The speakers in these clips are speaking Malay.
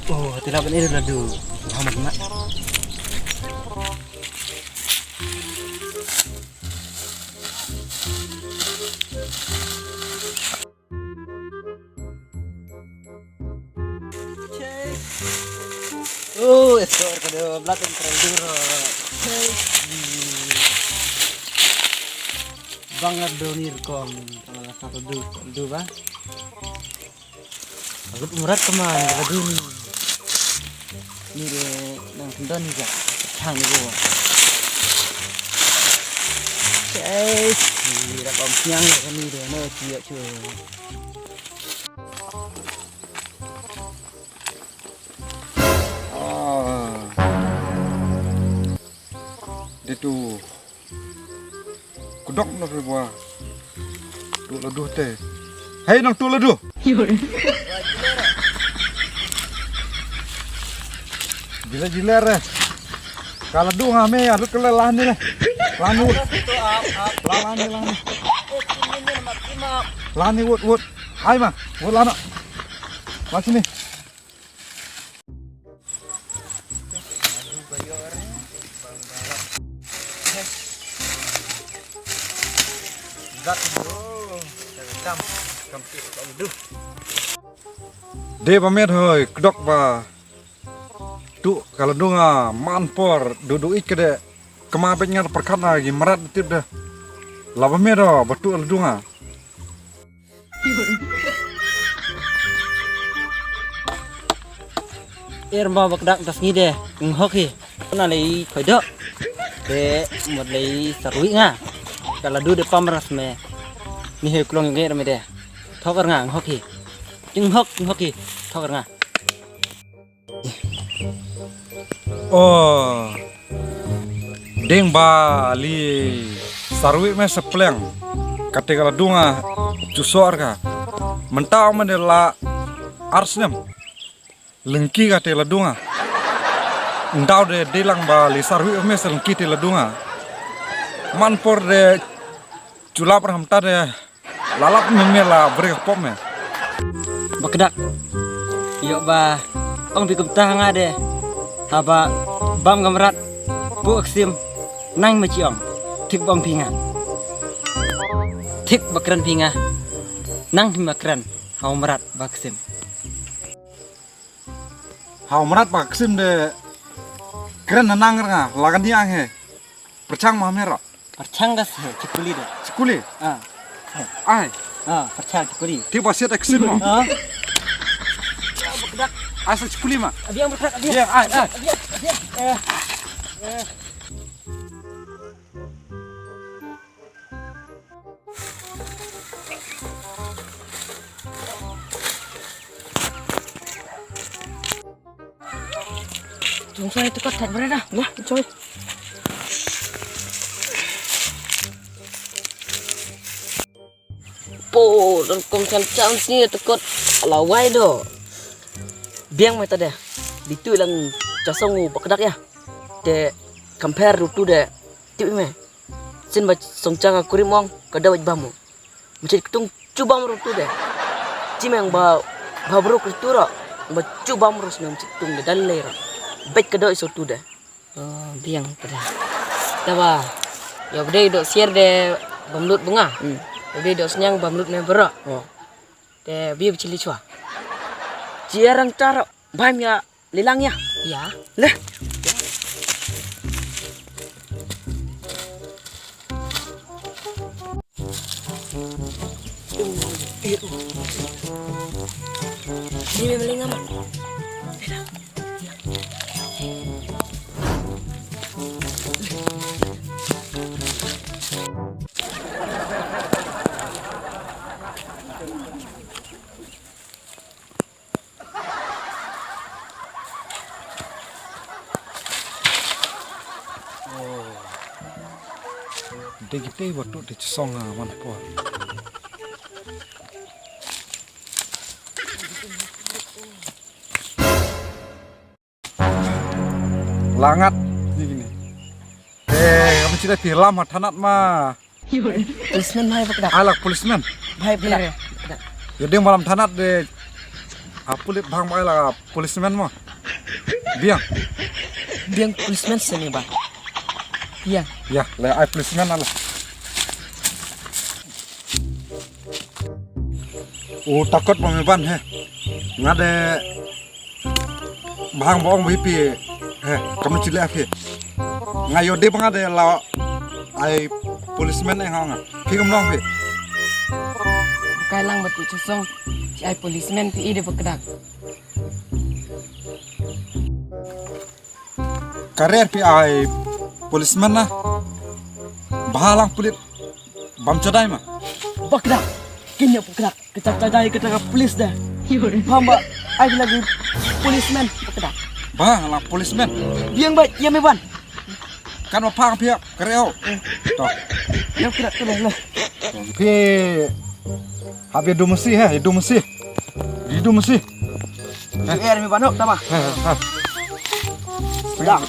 Oh, tidak benar ladu. Muhammad mak. Oh, esok kada belakang terlalu banget donir kom satu dua. Aku umurat kemana ladu ni. Ni deh nang kendon ni jak hang ni gua. Guys, ni dah kom siang ni deh no cia cuy. Itu kudok nak buat tu laduh teh. Hei nang tu laduh. Gila reh. Kalau laduh ngame adut kelelah ni lah. Lani Lani wud. Hai mah, wud lana. Mas sini. Dia pamer hoi kedok ba tu kalau dunga manpor duduk ikede kemapetnya perkat lagi merat tip dah la pamer betul dunga Irma bakdak tas ni deh nghoki na lei khoidok de một lei sarui nga kalau du de pamras me ni he klong nge me deh thokar nga nghoki nghoki thokar nga oh deng ba li sarui me sepleng kate kalau dunga cusor ka mentau menela arsnem lengki kate la dunga ndau de delang ba li sarui me selengki te la dunga manpor de chula par hamta de lalap me la brek pom me bakdak yo ba ong bikum tanga de haba bam gamrat bu aksim nang maciong tik bam pinga tik bakran pinga nang himakran hau merat baksim hau merat baksim de keren nang nga lagan diang he percang mah merah percang gas cikuli de sekuli ai percang cikuli tiba siat eksim mah bakdak asal sekuli mah abiang bakdak dia ai Coy itu kok tak berada. Wah, coy. Po, dan kom cancang sini tekot lawai do. Biang mata deh. Ditu lang jasongu bakdak ya. De compare rutu de. Tiwi me. Sin ba songcang akurimong kada wajbamu. Mencet ketung coba rutu de. Cimeng ba babro kultura. Ba coba merus nem cetung de dalera. Bet kedok isu tu dah. Oh, biang pada. Tawa. Ya bede dok siar de bamlut bunga. Bede dok senyang bamlut me berak. Oh. De biar cili cua. Ciarang cara baim ya lilang ya. Ya. Leh. Ini meling amat. Gede-gede waktu di cesong man po. Langat gini. Kami cerita di lama tanat mah. Policeman bahaya bekedak. Alak policeman. Bahaya bekedak. Jadi malam tanat de apulit bang mai lah policeman mah. Biang. Biang policeman sini bang. Iya. Ya, le ai policeman ala. Oh takut pemiban he. Ngade bang bong wipi he kami cile api. Ngayo de bang ade la ai policeman yang nganga. Pigam dong pi. Kailang batu cusong. Si ai policeman pi ide bekedak. Karir pi ai policeman na. Bahalang pulit bam codai mah. Bekedak. Kini bekedak. Kita tadai kita polis dah. Hamba ai lagi policeman bekedak. Bahalang policeman. Biang baik ya meban. Kan mapang pihak kereo. Toh. Yang bekedak tu lah. Pi habis hidup mesti he, hidup mesti. Hidup mesti. Mi banok tama. Dah.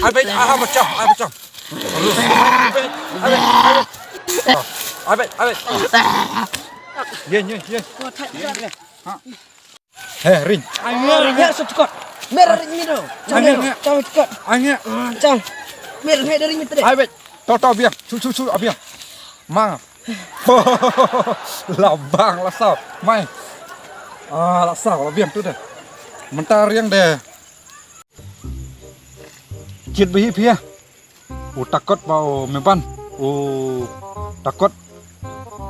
Abet, macam. Abet. Yen. Heh, ring. Ya setukot. Merah ring itu. Cang cepat. Angin. Cang. Merah dari itu deh. Abet. Tau biang. Cu abiang. Mang. Labang lasau. Mai. Lasau biang tu dah. Mentar yang deh. Kit behi pia. Takut bau meban. Takut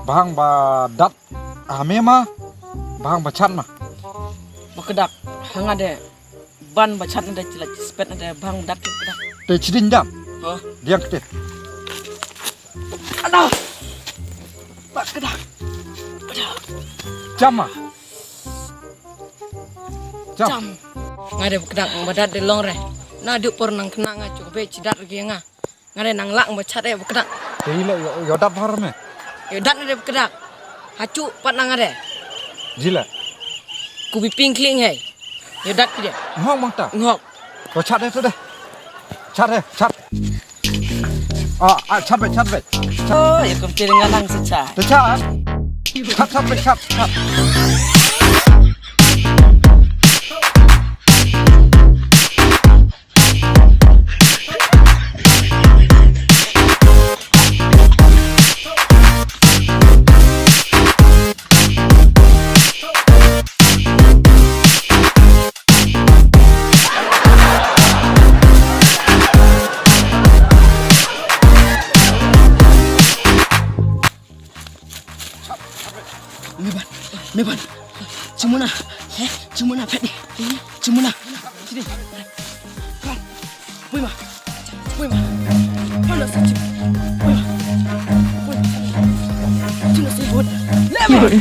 bahang ba dat amema bahang bacat mah. Bekedak. Hang ada ban bacat ada celat spet ada bang dak bekedak. Teh cidin jam. Oh. Dia kete. Aduh. Bekedak. Jam mah. Jam. Ngade bekedak badat de long re. Na duk por nang kena nga cukup cidat lagi nga. Ngade nang lak bacat e bekedak. Teh yo dat har me. Yo dat ada bekedak. Hacu pat nang ngade. Jila. Kubi ping kling hai. Yo dat dia. Ngok bang ta. Ngok. Kau cat deh tu dah. Cat. Cat bet. Oh, ya kum dengan nang secah. Tu cat. Cat. Meban. Cumuna pedi. Cumuna. Sini. Kan. Woi mah. Mana sih? Woi. Cuma sebut. Lemon.